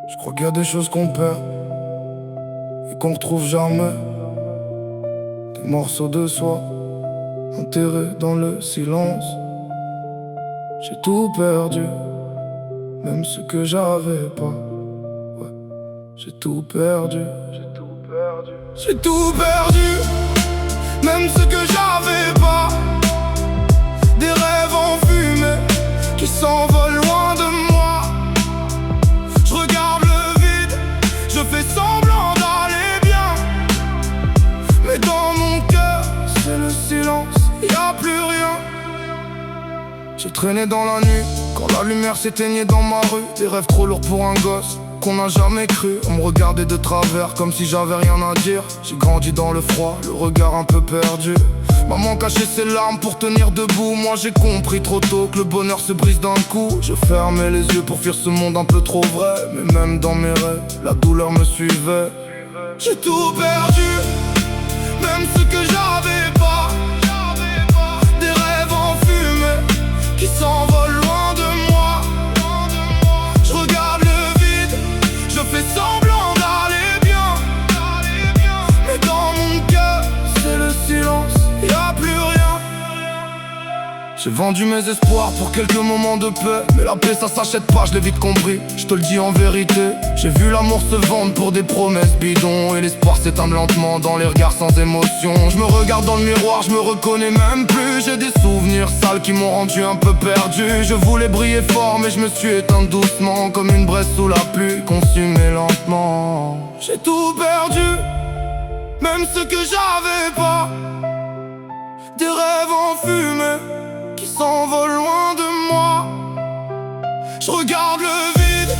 Je crois qu'il y a des choses qu'on perd et qu'on retrouve jamais. Des morceaux de soi enterrés dans le silence. J'ai tout perdu, même ce que j'avais pas. Ouais, j'ai tout perdu. J'ai tout perdu, même ce que j'avais pas. Des rêves en fumée qui s'envolent loin de moi. Je regarde le vide, je fais semblant d'aller bien, mais dans mon cœur c'est le silence, y a plus rien. J'ai traîné dans la nuit, quand la lumière s'éteignait dans ma rue. Des rêves trop lourds pour un gosse, qu'on n'a jamais cru. On me regardait de travers comme si j'avais rien à dire. J'ai grandi dans le froid, le regard un peu perdu. Maman cachait ses larmes pour tenir debout. Moi j'ai compris trop tôt que le bonheur se brise d'un coup. Je fermais les yeux pour fuir ce monde un peu trop vrai, mais même dans mes rêves, la douleur me suivait. J'ai tout perdu, même ce que j'avais pas. Des rêves en fumée qui s'envolent loin de moi. Je regarde le vide, je fais semblant d'aller bien, mais dans mon cœur c'est le silence, y a plus rien. J'ai vendu mes espoirs pour quelques moments de paix, mais la paix ça s'achète pas, je l'ai vite compris, je te le dis en vérité. J'ai vu l'amour se vendre pour des promesses bidons, et l'espoir s'éteint lentement dans les regards sans émotion. Je me regarde dans le miroir, je me reconnais même plus. J'ai des souvenirs sales qui m'ont rendu un peu perdu. Je voulais briller fort mais je me suis éteint doucement, comme une braise sous la pluie, consumée lentement. J'ai tout perdu, même ce que j'avais pas. Des rêves en fumée qui s'envolent loin de moi. Je regarde le vide,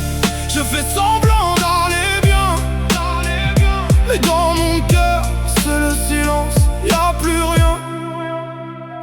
je fais semblant d'aller bien, mais dans mon cœur c'est le silence, y a plus rien.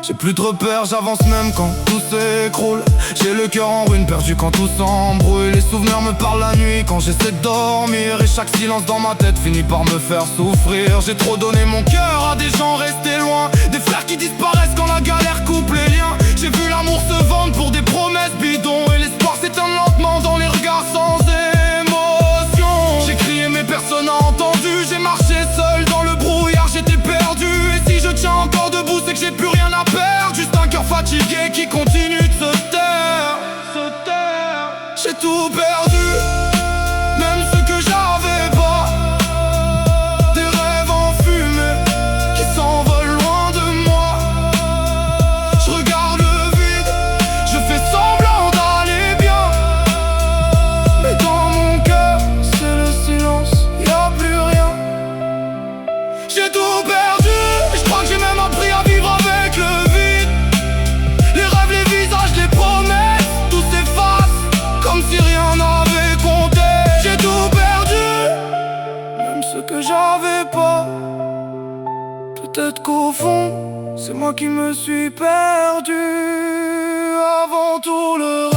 J'ai plus de repères, j'avance même quand tout s'écroule. J'ai le cœur en ruine, perdu quand tout s'embrouille. Les souvenirs me parlent la nuit quand j'essaie de dormir, et chaque silence dans ma tête finit par me faire souffrir. J'ai trop donné mon cœur à des gens restés loin, des frères qui disparaissent quand la galère coupe les liens. J'ai vu l'amour se vendre pour des promesses bidons, et l'espoir s'éteint lentement dans les regards sans émotion. J'ai crié mais personne n'a entendu, j'ai marché seul dans le brouillard, j'étais perdu. Et si je tiens encore debout, c'est que j'ai plus rien à perdre, juste un cœur fatigué qui continue de se taire. J'ai tout perdu, même ce que j'avais pas. Des rêves en fumée qui s'envolent loin de moi. Je regarde le vide, je fais semblant d'aller bien, mais dans mon cœur c'est le silence, y a plus rien. J'ai tout perdu, je crois que j'ai même appris à vivre avec le vide. Les rêves, les visages, les promesses, tout s'efface comme si rien n'avait compté. J'ai tout perdu, même ce que j'avais pas. Peut-être qu'au fond, c'est moi qui me suis perdu avant tout le